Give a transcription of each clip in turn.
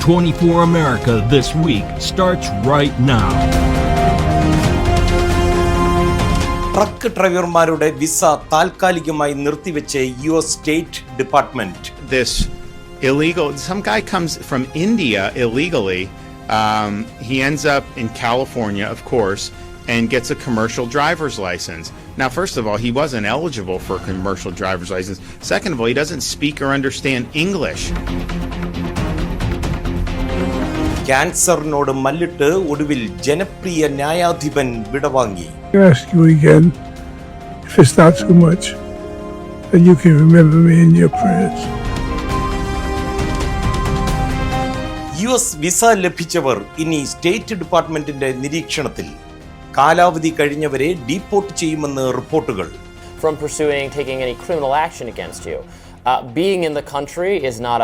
24 America This Week starts right now. ട്രക്ക് ഡ്രൈവർമാരുടെ visa താൽക്കാലികമായി നിർത്തിവെച്ച US State Department. This illegal, some guy comes from India illegally. He ends up in California, of course, and gets a commercial driver's license. Now, first of all, he wasn't eligible for a commercial driver's license. Second of all, he doesn't speak or understand English. ക്യാൻസറിനോട് മല്ലിട്ട് ഒടുവിൽ ജനപ്രിയ ന്യായാധിപൻ വിടവാങ്ങി. I ask you again, if it's not too much, then you can remember me in your prayers. US visa ലഭിച്ചവർ ഇനി state ഡിപ്പാർട്ട്മെന്റിന്റെ നിരീക്ഷണത്തിൽ. കാലാവധി കഴിഞ്ഞവരെ deport ചെയ്യുമെന്ന് റിപ്പോർട്ടുകൾ. From pursuing taking any criminal action against you. Being in the country is not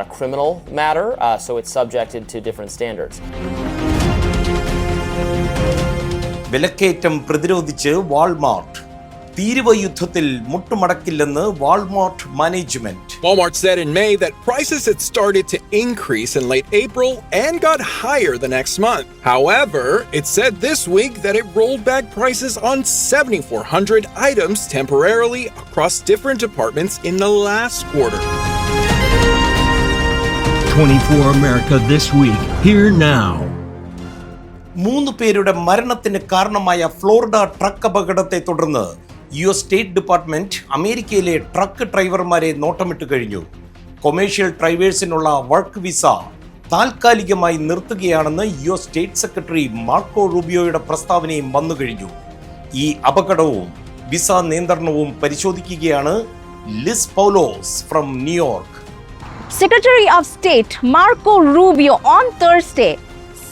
a criminal matter, so it's subjected to different standards. വിലക്കയറ്റം പ്രതിരോധിച്ച് Walmart. തീരുവ യുദ്ധത്തിൽ മുട്ടുമടക്കില്ലെന്ന് Walmart management. Walmart said in May that prices had started to increase in late April and got higher the next month. However, it said this week that it rolled back prices on 7,400 items temporarily across different departments in the last quarter. 24 America This Week, here now. 3 പേരുടെ മരണത്തിന് കാരണമായ Florida truck അപകടത്തെ തുടർന്ന് US state department അമേരിക്കയിലെ truck ഡ്രൈവർമാരെ നോട്ടമിട്ട് കഴിഞ്ഞു. Commercial ഡ്രൈവേഴ്സിനുള്ള work visa താൽക്കാലികമായി നിർത്തുകയാണെന്ന് US state secretary Marco റൂബിയോയുടെ പ്രസ്താവനയും വന്നുകഴിഞ്ഞു. ഈ അപകടവും വിസ നിയന്ത്രണവും പരിശോധിക്കുകയാണ് Liz Paulose from New York. Secretary of State Marco Rubio on Thursday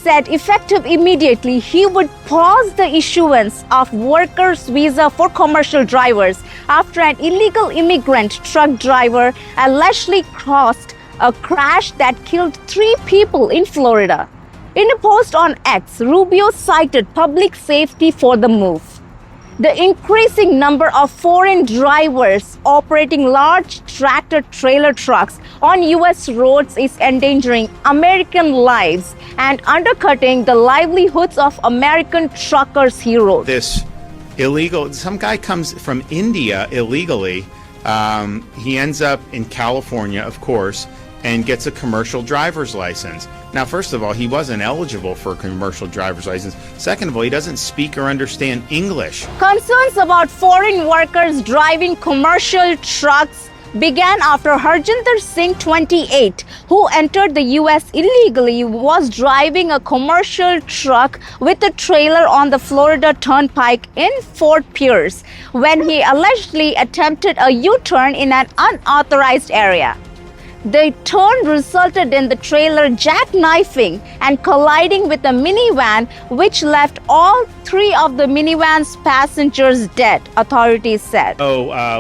said effective immediately he would pause the issuance of workers' visa for commercial drivers after an illegal immigrant truck driver allegedly caused a crash that killed 3 people in Florida. In a post on X, Rubio cited public safety for the move. The increasing number of foreign drivers operating large tractor-trailer trucks on US roads is endangering American lives and undercutting the livelihoods of American truckers, he wrote. This illegal, some guy comes from India illegally. He ends up in California, of course, and gets a commercial driver's license. Now, first of all, he wasn't eligible for a commercial driver's license. Second of all, he doesn't speak or understand English. Concerns about foreign workers driving commercial trucks began after Harjinder Singh, 28, who entered the US illegally, was driving a commercial truck with a trailer on the Florida Turnpike in Fort Pierce when he allegedly attempted a U-turn in an unauthorized area. The turn resulted in the trailer jackknifing and colliding with a minivan, which left all 3 of the minivan's passengers dead, authorities said.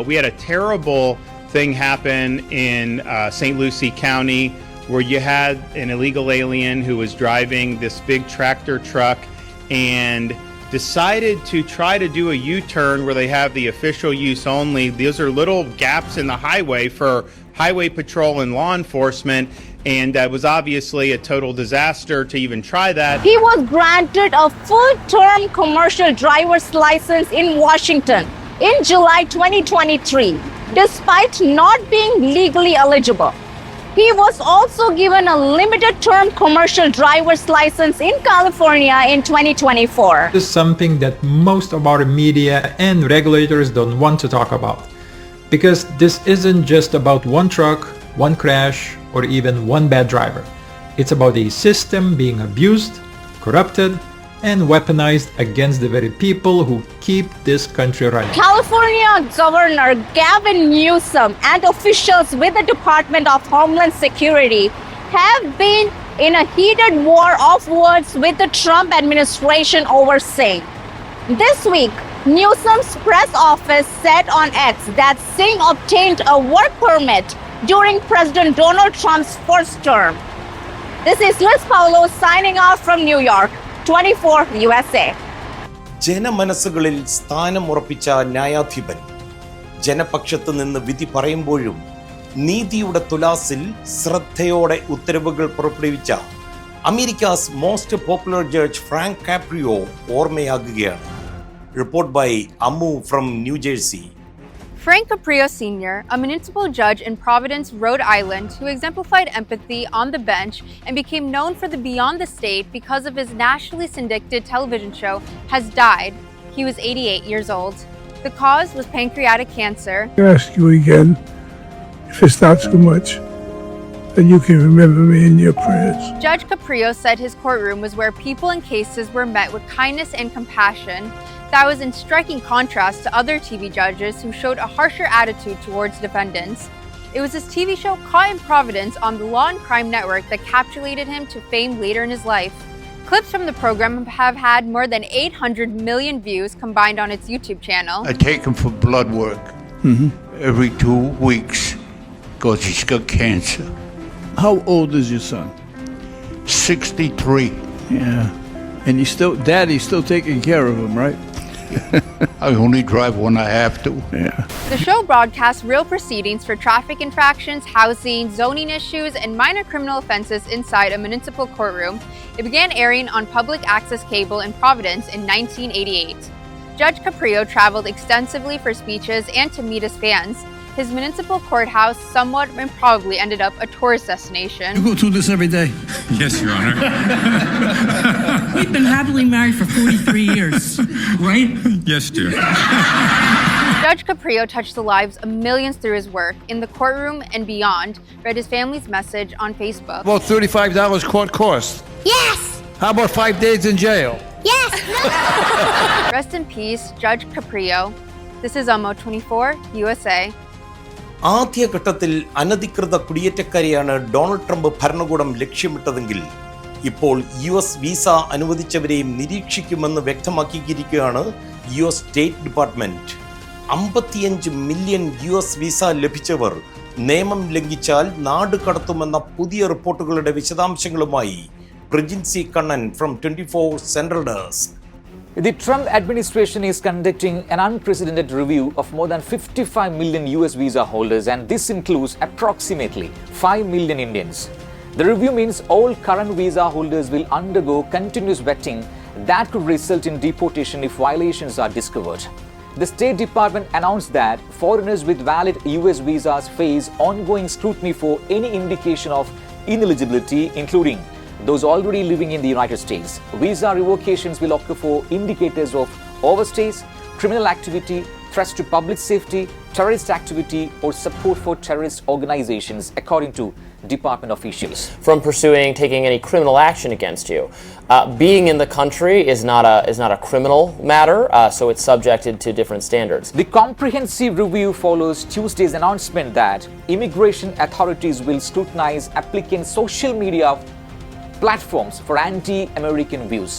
We had a terrible thing happen in St. Lucie County where you had an illegal alien who was driving this big tractor truck and decided to try to do a U-turn where they have the official use only. Those are little gaps in the highway for highway patrol and law enforcement, and that was obviously a total disaster to even try that. He was granted a full-term commercial driver's license in Washington in July 2023, despite not being legally eligible. He was also given a limited-term commercial driver's license in California in 2024. This is something that most of our media and regulators don't want to talk about. Because this isn't just about one truck, one crash, or even one bad driver. It's about a system being abused, corrupted, and weaponized against the very people who keep this country running. California Governor Gavin Newsom and officials with the Department of Homeland Security have been in a heated war of words with the Trump administration over Singh. This week, Newsom's press office said on X that Singh obtained a work permit during President Donald Trump's first term. This is Liz Paulo signing off from New York, 24 USA. ജനമനസ്സുകളിൽ സ്ഥാനമുറപ്പിച്ച ന്യായാധിപൻ ജനപക്ഷത്ത് നിന്ന് വിധി പറയുമ്പോഴും നീതിയുടെ തുലാസിൽ ശ്രദ്ധയോടെ ഉത്തരവുകൾ പുറപ്പെടുവിച്ച America's most popular judge Frank Caprio ഓർമ്മയാകുകയാണ്. Report by Ammu from New Jersey. Frank Caprio Sr., a municipal judge in Providence, Rhode Island, who exemplified empathy on the bench and became known for the Beyond the State because of his nationally syndicated television show, has died. He was 88 years old. The cause was pancreatic cancer. I ask you again, if it's not too much, then you can remember me in your prayers. Judge Caprio said his courtroom was where people and cases were met with kindness and compassion. That was in striking contrast to other TV judges who showed a harsher attitude towards defendants. It was his TV show Caught in Providence on the Law and Crime Network that catapulted him to fame later in his life. Clips from the program have had more than 800 million views combined on its YouTube channel. I take him for blood work every 2 weeks because he's got cancer. How old is your son? 63. Yeah. And Daddy's still taking care of him, right? I only drive when I have to. Yeah. The show broadcasts real proceedings for traffic infractions, housing, zoning issues, and minor criminal offenses inside a municipal courtroom. It began airing on public access cable in Providence in 1988. Judge Caprio traveled extensively for speeches and to meet his fans. His municipal courthouse somewhat improbably ended up a tourist destination. You go through this every day? Yes, Your Honor. We've been happily married for 43 years, right? Yes, dear. Judge Caprio touched the lives of millions through his work in the courtroom and beyond, read his family's message on Facebook. About $35 court cost. Yes! How about 5 days in jail? Yes! Rest in peace, Judge Caprio. This is Omo 24, USA. ആദ്യഘട്ടത്തിൽ അനധികൃത കുടിയേറ്റക്കാരെയാണ് Donald Trump ഭരണകൂടം ലക്ഷ്യമിട്ടതെങ്കിൽ ഇപ്പോൾ US visa അനുവദിച്ചവരെയും നിരീക്ഷിക്കുമെന്ന് വ്യക്തമാക്കിയിരിക്കുകയാണ് US state department. 55 million US visa ലഭിച്ചവർ നിയമം ലംഘിച്ചാൽ നാട് കടത്തുമെന്ന പുതിയ റിപ്പോർട്ടുകളുടെ വിശദാംശങ്ങളുമായി Prajinsi Kannan from 24 central desk. The Trump administration is conducting an unprecedented review of more than 55 million US visa holders, and this includes approximately 5 million Indians. The review means all current visa holders will undergo continuous vetting that could result in deportation if violations are discovered. The State Department announced that foreigners with valid US visas face ongoing scrutiny for any indication of ineligibility, including those already living in the United States. Visa revocations will occur for indicators of overstays, criminal activity, threats to public safety, terrorist activity, or support for terrorist organizations, according to department officials. From taking any criminal action against you. Being in the country is not a criminal matter, so it's subjected to different standards. The comprehensive review follows Tuesday's announcement that immigration authorities will scrutinize applicants' social media platforms for anti-American views.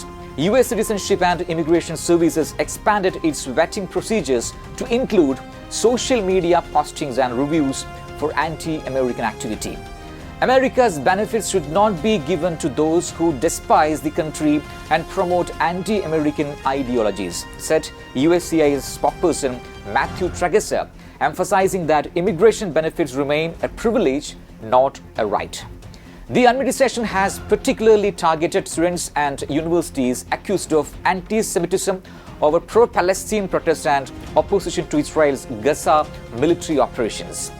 US Citizenship and Immigration Services expanded its vetting procedures to include social media postings and reviews for anti-American activity. America's benefits should not be given to those who despise the country and promote anti-American ideologies, said USCIS spokesperson Matthew Trageser, emphasizing that immigration benefits remain a privilege, not a right. The administration has particularly targeted students and universities accused of anti-Semitism over pro-Palestine protests and opposition to Israel's Gaza military operations.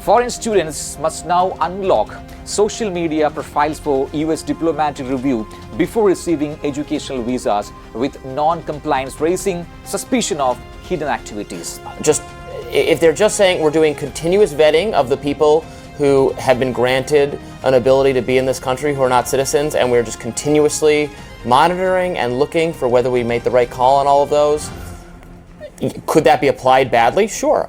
Foreign students must now unlock social media profiles for US diplomatic review before receiving educational visas, with non-compliance raising suspicion of hidden activities. If they're just saying we're doing continuous vetting of the people who have been granted an ability to be in this country who are not citizens, and we're just continuously monitoring and looking for whether we made the right call on all of those, could that be applied badly? Sure.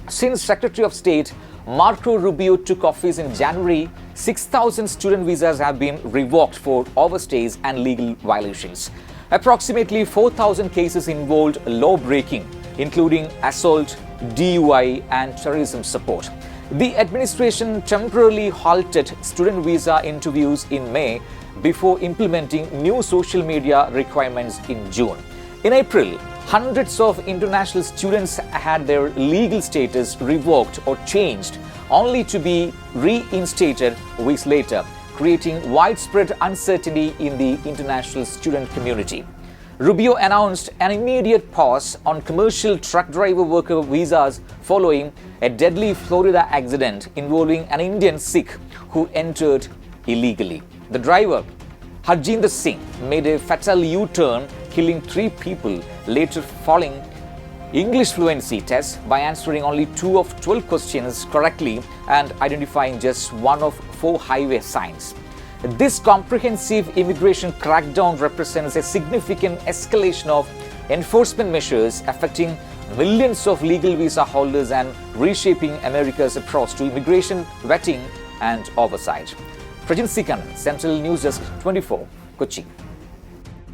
Since Secretary of State Marco Rubio took office in January, 6,000 student visas have been revoked for overstays and legal violations. Approximately 4,000 cases involved law breaking, including assault, DUI, and terrorism support. The administration temporarily halted student visa interviews in May before implementing new social media requirements in June. In April, hundreds of international students had their legal status revoked or changed, only to be reinstated weeks later, creating widespread uncertainty in the international student community. Rubio announced an immediate pause on commercial truck driver worker visas following a deadly Florida accident involving an Indian Sikh who entered illegally. The driver, Harjinder Singh, made a fatal U-turn, killing 3 people, later failing English fluency test by answering only 2 of 12 questions correctly and identifying just 1 of 4 highway signs. This comprehensive immigration crackdown represents a significant escalation of enforcement measures affecting millions of legal visa holders and reshaping America's approach to immigration vetting and oversight. Prajin Sikanan, Central News Desk 24, Kochi.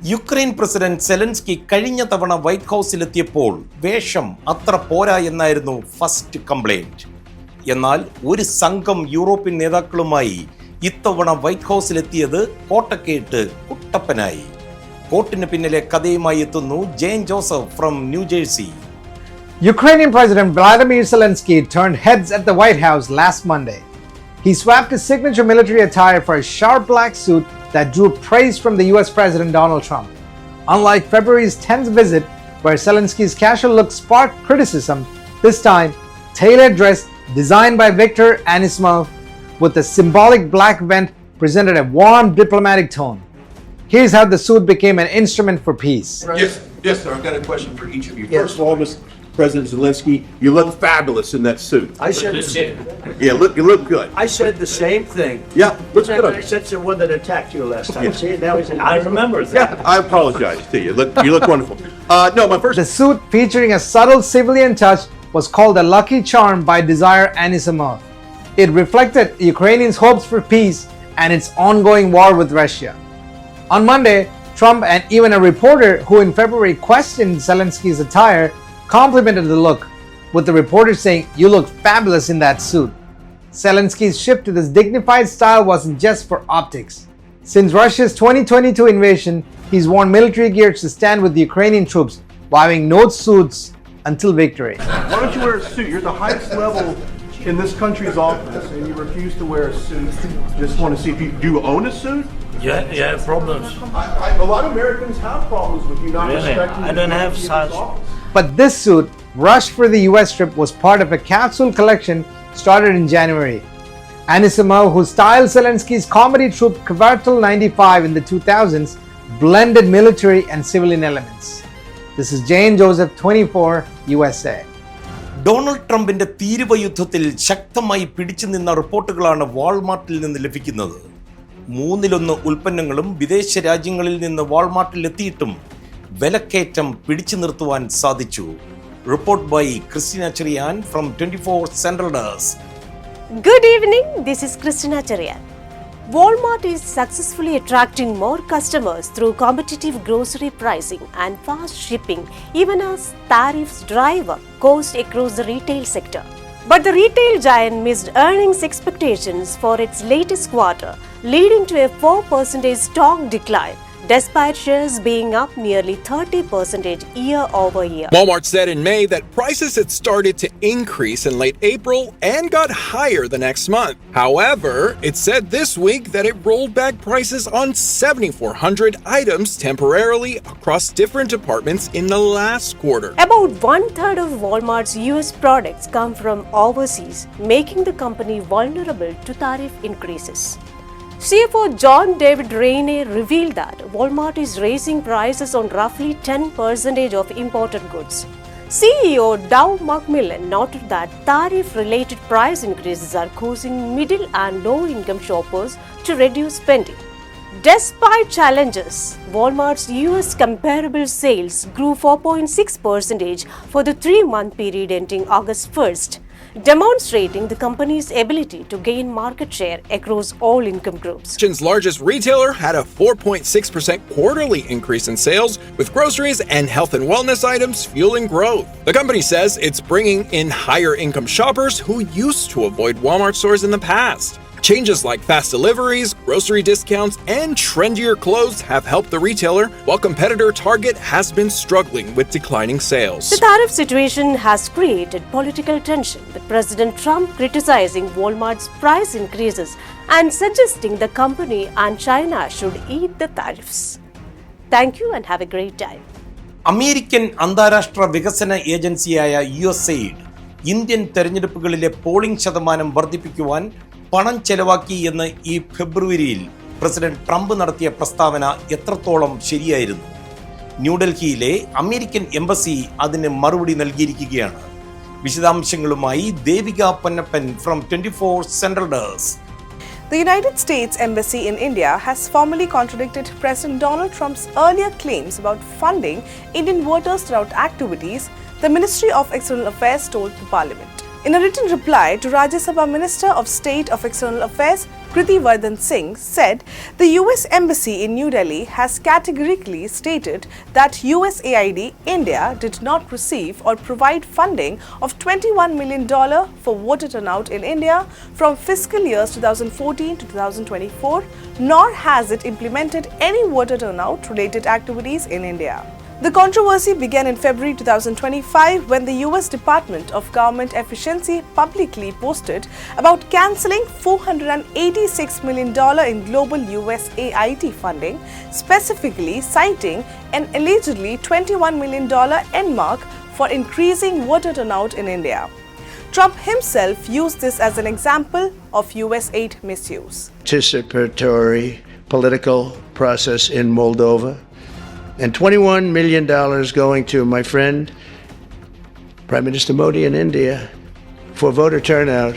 Ukraine president Zelensky കഴിഞ്ഞ തവണ white ഹൗസിലെത്തിയപ്പോൾ വേഷം അത്ര പോരാ എന്നായിരുന്നു first complaint. എന്നാൽ ഒരു സംഘം European നേതാക്കളുമായി ഇത്തവണ വൈറ്റ് ഹൗസിലെത്തിയത് കോട്ടക്കേട്ട് കുട്ടപ്പനായി. കോട്ടിന് പിന്നിലെ കഥയുമായി എത്തുന്നു ജെയിൻ ജോസഫ് ഫ്രം ന്യൂജേഴ്സി. Ukrainian President Vladimir Zelensky turned heads at the White House last Monday. He swapped his signature military attire for a sharp black suit that drew praise from the US President Donald Trump. Unlike February's tense visit, where Zelensky's casual look sparked criticism, this time, tailored dress designed by Viktor Anisimov with a symbolic black vent presented a warm diplomatic tone. Here's how the suit became an instrument for peace. Yes, sir. I've got a question for each of you. Yes. First of all, Mr. President Zelensky, you look fabulous in that suit. I said the same. Yeah, you look good. I said the same thing. Yeah, looks good. I said the one that attacked you last time. Yeah. See, now he's I remember that. Yeah, I apologize to you. You look wonderful. No, my first. The suit, featuring a subtle civilian touch, was called the Lucky Charm by Desire Anisimov. It reflected Ukrainians' hopes for peace and its ongoing war with Russia. On Monday, Trump and even a reporter who in February questioned Zelensky's attire complimented the look, with the reporter saying, "You look fabulous in that suit." Zelensky's shift to this dignified style wasn't just for optics. Since Russia's 2022 invasion, he's worn military gear to stand with the Ukrainian troops, wearing no suits until victory. Why don't you wear a suit? You're the highest level in this country's office, and you refuse to wear a suit. Just want to see if you do own a suit? Yeah, problems. A lot of Americans have problems with you not respecting. I don't have such. But this suit, rushed for the US trip, was part of a capsule collection started in January. Anisimov, who styled Zelensky's comedy troupe Kvartal 95 in the 2000s, blended military and civilian elements. This is Jane Joseph, 24, USA. Donald ട്രംപിന്റെ തീരുവ യുദ്ധത്തിൽ ശക്തമായി പിടിച്ചു നിന്ന റിപ്പോർട്ടുകളാണ് വാൾമാർട്ടിൽ നിന്ന് ലഭിക്കുന്നത്. 1/3 ഉൽപ്പന്നങ്ങളും വിദേശ രാജ്യങ്ങളിൽ നിന്ന് വാൾമാർട്ടിൽ എത്തിയിട്ടും വിലക്കയറ്റം പിടിച്ചു നിർത്തുവാൻ സാധിച്ചു. Report by Christina Cherian from 24 Central Desk. Good evening, this is Christina Cherian. Walmart is successfully attracting more customers through competitive grocery pricing and fast shipping, even as tariffs drive up costs across the retail sector. But the retail giant missed earnings expectations for its latest quarter, leading to a 4% stock decline, despite shares being up nearly 30% year over year. Walmart said in May that prices had started to increase in late April and got higher the next month. However, it said this week that it rolled back prices on 7,400 items temporarily across different departments in the last quarter. About 1/3 of Walmart's US products come from overseas, making the company vulnerable to tariff increases. CFO John David Rainey revealed that Walmart is raising prices on roughly 10% of imported goods. CEO Dow McMillan noted that tariff-related price increases are causing middle and low-income shoppers to reduce spending. Despite challenges, Walmart's US comparable sales grew 4.6% for the 3-month period ending August 1st, demonstrating the company's ability to gain market share across all income groups. Nation's largest retailer had a 4.6% quarterly increase in sales, with groceries and health and wellness items fueling growth. The company says it's bringing in higher income shoppers who used to avoid Walmart stores in the past. Changes like fast deliveries, grocery discounts, and trendier clothes have helped the retailer, while competitor Target has been struggling with declining sales. The tariff situation has created political tension, with President Trump criticizing Walmart's price increases and suggesting the company and China should eat the tariffs. Thank you and have a great time. American അന്താരാഷ്ട്ര വികസന ഏജൻസിയായ USAID Indian തെരഞ്ഞെടുപ്പുകളിലെ polling ശതമാനം വർദ്ധിപ്പിക്കുവാൻ പണം ചെലവാക്കി എന്ന് ഈ ഫെബ്രുവരിയിൽ president Trump നടത്തിയ പ്രസ്താവന എത്രത്തോളം ശരിയായിരുന്നു? ന്യൂഡൽഹിയിലെ അമേരിക്കൻ എംബസി അതിന് മറുപടി നൽകിയിരിക്കുകയാണ്. വിശദാംശങ്ങളുമായി Devika Ponnappan from 24 central desk. The United States Embassy in India has formally contradicted President Donald Trump's earlier claims about funding Indian voter turnout activities, the Ministry of External Affairs told the Parliament. In a written reply to Rajya Sabha Minister of State of External Affairs Kriti Vardhan Singh said the US Embassy in New Delhi has categorically stated that USAID India did not receive or provide funding of $21 million for voter turnout in India from fiscal years 2014 to 2024, nor has it implemented any voter turnout related activities in India. The controversy began in February 2025 when the US Department of Government Efficiency publicly posted about cancelling $486 million in global USAID funding, specifically citing an allegedly $21 million earmark for increasing voter turnout in India. Trump himself used this as an example of US aid misuse. Participatory political process in Moldova. And $21 million going to my friend, Prime Minister Modi in India, for voter turnout.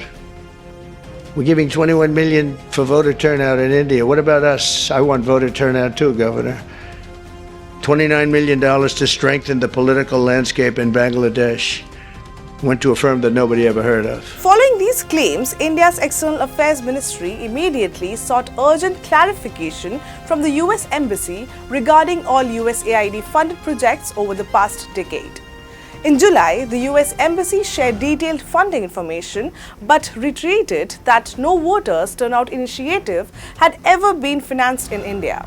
We're giving $21 million for voter turnout in India. What about us? I want voter turnout too, Governor. $29 million to strengthen the political landscape in Bangladesh. Went to a firm that nobody ever heard of. Following these claims, India's External Affairs Ministry immediately sought urgent clarification from the US Embassy regarding all USAID funded projects over the past decade. In July, the US Embassy shared detailed funding information but reiterated that no voters turnout initiative had ever been financed in India.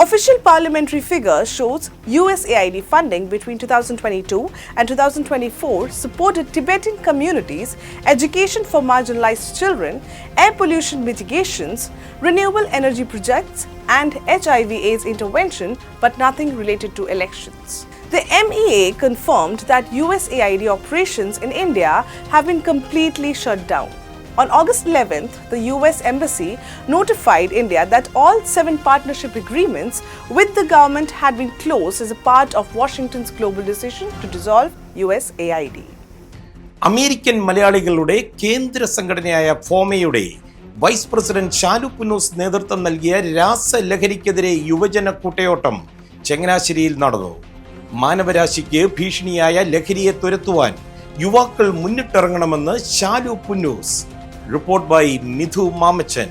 Official parliamentary figures shows USAID funding between 2022 and 2024 supported Tibetan communities, education for marginalized children, air pollution mitigations, renewable energy projects, and HIV/AIDS intervention, but nothing related to elections. The MEA confirmed that USAID operations in India have been completely shut down. On August 11th, the US Embassy notified India that all 7 partnership agreements with the government had been closed as a part of Washington's global decision to dissolve USAID. American മലയാളികളുടെ കേന്ദ്ര സംഘടനയായ ഫോമയുടെ vice president Shalu Punnoose നേതൃത്വം നൽകിയ രാസലഹരിക്കെതിരെ യുവജന കൂട്ടയോട്ടം ചങ്ങനാശ്ശേരിയിൽ നടന്നു. മാനവരാശിക്ക് ഭീഷണിയായ ലഹരിയെ തുരത്തുവാൻ യുവാക്കൾ മുന്നിട്ടിറങ്ങണമെന്ന് ഷാലു പുന്നൂസ്. Report by Mithu Mamachan.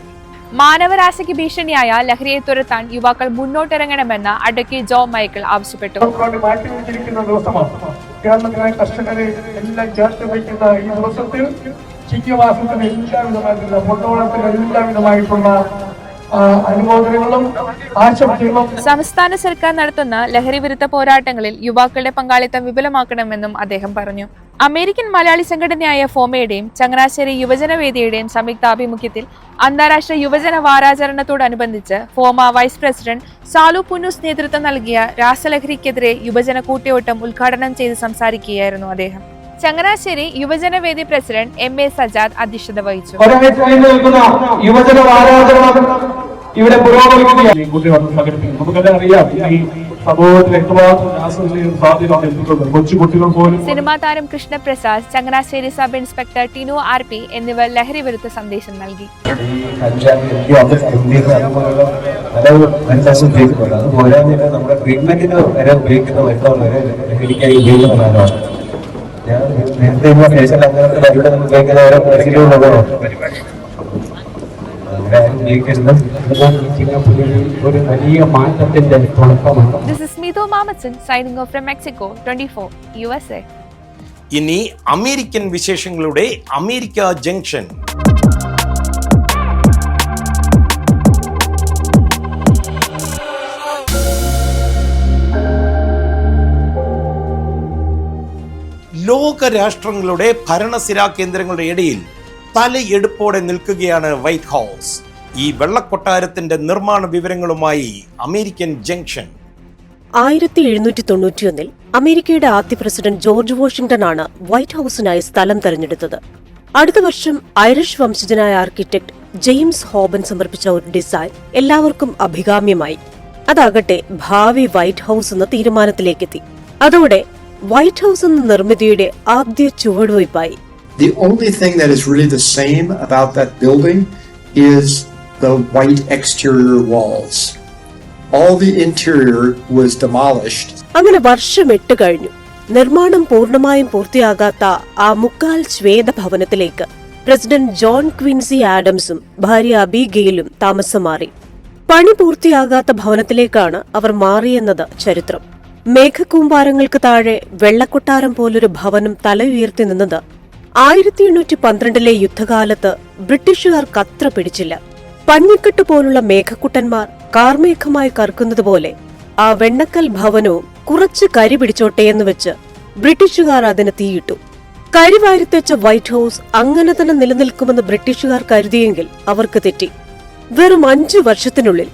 മാനവരാശിക്ക് ഭീഷണിയായ ലഹരിയെ തുരത്താൻ യുവാക്കൾ മുന്നോട്ടിറങ്ങണമെന്ന് അഡ്വക്കേറ്റ് ജോ മൈക്കിൾ ആവശ്യപ്പെട്ടു. മാറ്റിവെച്ചിരിക്കുന്ന ദിവസമാണ്. കേരളത്തിലെ കർഷകരെ എല്ലാം ചേർത്ത് വയ്ക്കുന്ന ഈ ദിവസത്തിൽ ചിങ്ങമാസത്തിന് എല്ലാവിധമായിട്ടുള്ള പൊട്ടോളത്തിന് എല്ലാവിധമായിട്ടുള്ള അനുമോദനങ്ങളും ആശംസകളും. സംസ്ഥാന സർക്കാർ നടത്തുന്ന ലഹരി വിരുദ്ധ പോരാട്ടങ്ങളിൽ യുവാക്കളുടെ പങ്കാളിത്തം വിപുലമാക്കണമെന്നും അദ്ദേഹം പറഞ്ഞു. അമേരിക്കൻ മലയാളി സംഘടനയായ ഫോമയുടെയും ചങ്ങനാശ്ശേരി യുവജനവേദിയുടെയും സംയുക്താഭിമുഖ്യത്തിൽ അന്താരാഷ്ട്ര യുവജന വാരാചരണത്തോടനുബന്ധിച്ച് ഫോമ വൈസ് പ്രസിഡന്റ് ഷാലു പുന്നൂസ് നേതൃത്വം നൽകിയ രാസലഹരിക്കെതിരെ യുവജന കൂട്ടയോട്ടം ഉദ്ഘാടനം ചെയ്ത് സംസാരിക്കുകയായിരുന്നു അദ്ദേഹം. ചങ്ങനാശ്ശേരി യുവജനവേദി പ്രസിഡന്റ് MA സജാദ് അധ്യക്ഷത വഹിച്ചു. യുവജന വാരാചരണം ഇവിടെ പുരോഗമിക്കുകയാണ്. നമുക്കെല്ലാം അറിയാം ഈ സമൂഹത്തിൽ എത്രമാത്രം രാസലഹരിയുടെ സാധ്യത കൊച്ചുകുട്ടികൾ പോലും. സിനിമാ താരം Krishnaprasad, Changanassery sub inspector Tinu RP എന്നിവർ ലഹരി വിരുദ്ധ സന്ദേശം നൽകി. നമ്മുടെ ട്രീറ്റ്മെന്റിന് വരെ ഉപയോഗിക്കുന്ന മെത്തോഡ് വരെ ലഹരിക്കായി ഉപയോഗിക്കുന്നതാണ്. നേരത്തെ ഫേഷ്യൽ അങ്ങനത്തെ പരിപാടി നമ്മൾ ഉപയോഗിക്കുന്ന ഓരോ പരിശീലനമുള്ളതോ ഒരു വലിയ മാറ്റത്തിന്റെ തുടക്കമാണ്. This is Mithu Mamatsan signing off from Mexico 24 USA. ഇനി അമേരിക്കൻ വിശേഷങ്ങളുടെ അമേരിക്ക ജംഗ്ഷൻ. ലോകരാഷ്ട്രങ്ങളുടെ ഭരണസിരാ കേന്ദ്രങ്ങളുടെ ഇടയിൽ തലയെടുപ്പോടെ നിൽക്കുകയാണ് വൈറ്റ് ഹൗസ്. ഈ വെള്ളക്കൊട്ടാരത്തിന്റെ നിർമ്മാണ വിവരങ്ങളുമായി അമേരിക്കൻ ജംഗ്ഷൻ. 1791 അമേരിക്കയുടെ ആദ്യ പ്രസിഡന്റ് ജോർജ് വാഷിംഗ്ടൺ ആണ് വൈറ്റ് ഹൌസിനായി സ്ഥലം തെരഞ്ഞെടുത്തത്. അടുത്ത വർഷം ഐറിഷ് വംശജനായ ആർക്കിടെക്ട് ജെയിംസ് ഹോബൻ സമർപ്പിച്ച ഒരു ഡിസൈൻ എല്ലാവർക്കും അഭികാമ്യമായി. അതാകട്ടെ ഭാവി വൈറ്റ് ഹൌസ് എന്ന തീരുമാനത്തിലേക്കെത്തി. അതോടെ വൈറ്റ് ഹൌസ് എന്ന നിർമ്മിതിയുടെ ആദ്യ ചുവടുവയ്പായി. The only thing that is really the same about that building is the white exterior walls. All the interior was demolished. അങ്ങനെ വർഷം 8 കഴിഞ്ഞു. നിർമ്മാണം പൂർണ്ണമായും പൂർത്തിയാകാത്ത ആ മുക്കാൽ ശ്വേത ഭവനത്തിലേക്ക് പ്രസിഡന്റ് ജോൺ ക്വിൻസി ആഡംസും ഭാര്യ അബിഗെയിലും താമസം മാറി. പണി പൂർത്തിയാകാത്ത ഭവനത്തിലേക്കാണ് അവർ മാറിയെന്നത് ചരിത്രം. മേഘക്കൂമ്പാരങ്ങൾക്ക് താഴെ വെള്ളക്കൊട്ടാരം പോലൊരു ഭവനം തല ഉയർത്തി നിന്നത് 1812 യുദ്ധകാലത്ത് ബ്രിട്ടീഷുകാർക്കത്ര പിടിച്ചില്ല. പഞ്ഞിക്കെട്ട് പോലുള്ള മേഘക്കുട്ടന്മാർ കാർമേഘമായി കറക്കുന്നതുപോലെ ആ വെണ്ണക്കൽ ഭവനവും കുറച്ച് കരി പിടിച്ചോട്ടെയെന്ന് വെച്ച് ബ്രിട്ടീഷുകാർ അതിന് തീയിട്ടു. കരിവാരിത്തേച്ച വൈറ്റ് ഹൌസ് അങ്ങനെ തന്നെ നിലനിൽക്കുമെന്ന് ബ്രിട്ടീഷുകാർ കരുതിയെങ്കിൽ അവർക്ക് തെറ്റി. വെറും 5 വർഷത്തിനുള്ളിൽ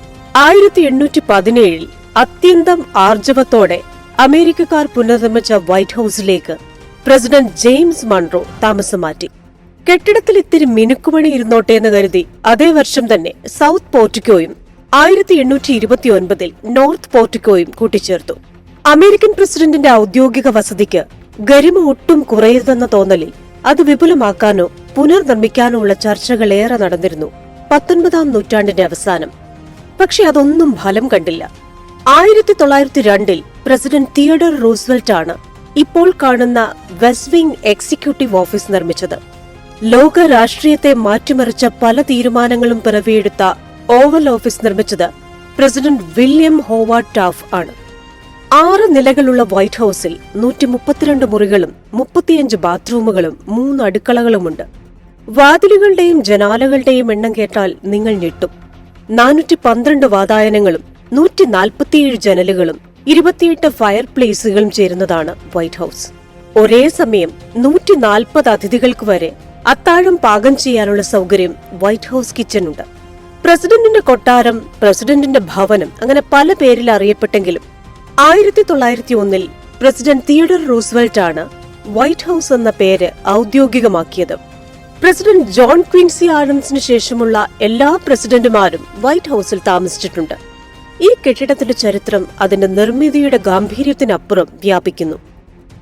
1817 അത്യന്തം ആർജവത്തോടെ അമേരിക്കക്കാർ പുനർനിർമ്മിച്ച വൈറ്റ് ഹൌസിലേക്ക് പ്രസിഡന്റ് ജെയിംസ് മൺറോ താമസം മാറ്റി. കെട്ടിടത്തിൽ ഇത്തിരി മിനുക്കുമണി ഇരുന്നോട്ടെ എന്ന് കരുതി അതേ വർഷം തന്നെ സൗത്ത് പോർട്ടിക്കോയും 1829 നോർത്ത് പോർട്ടിക്കോയും കൂട്ടിച്ചേർത്തു. അമേരിക്കൻ പ്രസിഡന്റിന്റെ ഔദ്യോഗിക വസതിക്ക് ഗരിമ ഒട്ടും കുറയരുതെന്ന തോന്നലിൽ അത് വിപുലമാക്കാനോ പുനർനിർമ്മിക്കാനോ ഉള്ള ചർച്ചകൾ ഏറെ നടന്നിരുന്നു 19ാം നൂറ്റാണ്ടിന്റെ അവസാനം. പക്ഷെ അതൊന്നും ഫലം കണ്ടില്ല. 1902 പ്രസിഡന്റ് തിയഡർ റൂസ്വെൽറ്റ് ആണ് ഇപ്പോൾ കാണുന്ന വെസ്റ്റ് വിംഗ് എക്സിക്യൂട്ടീവ് ഓഫീസ് നിർമ്മിച്ചത്. ലോക രാഷ്ട്രീയത്തെ മാറ്റിമറിച്ച പല തീരുമാനങ്ങളും പിറവിയെടുത്ത ഓവൽ ഓഫീസ് നിർമ്മിച്ചത് പ്രസിഡന്റ് വില്യം ഹോവാർഡ് ടാഫ് ആണ്. 6 നിലകളുള്ള വൈറ്റ് ഹൌസിൽ 132 മുറികളും 35 ബാത്റൂമുകളും 3 അടുക്കളകളുമുണ്ട്. വാതിലുകളുടെയും ജനാലകളുടെയും എണ്ണം കേട്ടാൽ നിങ്ങൾ ഞെട്ടും. 412 വാതായനങ്ങളും 147 ജനലുകളും 28 ഫയർ പ്ലേസുകളും ചേരുന്നതാണ് വൈറ്റ് ഹൌസ്. ഒരേ സമയം 140 അതിഥികൾക്ക് വരെ അത്താഴം പാകം ചെയ്യാനുള്ള സൗകര്യം വൈറ്റ് ഹൌസ് കിച്ചൺ ഉണ്ട്. പ്രസിഡന്റിന്റെ കൊട്ടാരം, പ്രസിഡന്റിന്റെ ഭവനം അങ്ങനെ പല പേരിൽ അറിയപ്പെട്ടെങ്കിലും 1901 പ്രസിഡന്റ് തിയഡർ റൂസ്വെൽറ്റ് ആണ് വൈറ്റ് ഹൌസ് എന്ന പേര് ഔദ്യോഗികമാക്കിയത്. പ്രസിഡന്റ് ജോൺ ക്വിൻസി ആഡംസിന് ശേഷമുള്ള എല്ലാ പ്രസിഡന്റുമാരും വൈറ്റ് ഹൌസിൽ താമസിച്ചിട്ടുണ്ട്. ഈ കെട്ടിടത്തിന്റെ ചരിത്രം അതിന്റെ നിർമ്മിതിയുടെ ഗാംഭീര്യത്തിനപ്പുറം വ്യാപിക്കുന്നു.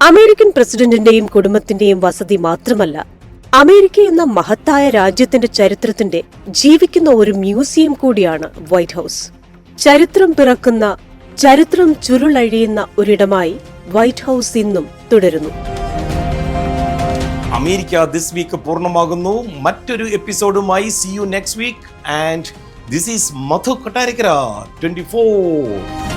അമേരിക്കൻ പ്രസിഡന്റിന്റെയും കുടുംബത്തിന്റെയും വസതി മാത്രമല്ല, അമേരിക്ക എന്ന മഹത്തായ രാജ്യത്തിന്റെ ചരിത്രത്തിന്റെ ജീവിക്കുന്ന ഒരു മ്യൂസിയം കൂടിയാണ് വൈറ്റ് ഹൌസ്. ചരിത്രം പിറക്കുന്ന, ചരിത്രം ചുരുളഴിയുന്ന ഒരിടമായി വൈറ്റ് ഹൌസ് ഇന്നും തുടരുന്നു. അമേരിക്ക ദിസ് വീക്ക് പൂർണ്ണമാകുന്നു. മറ്റൊരു എപ്പിസോഡുമായി see you next week and this is Madhu Kotarikara 24.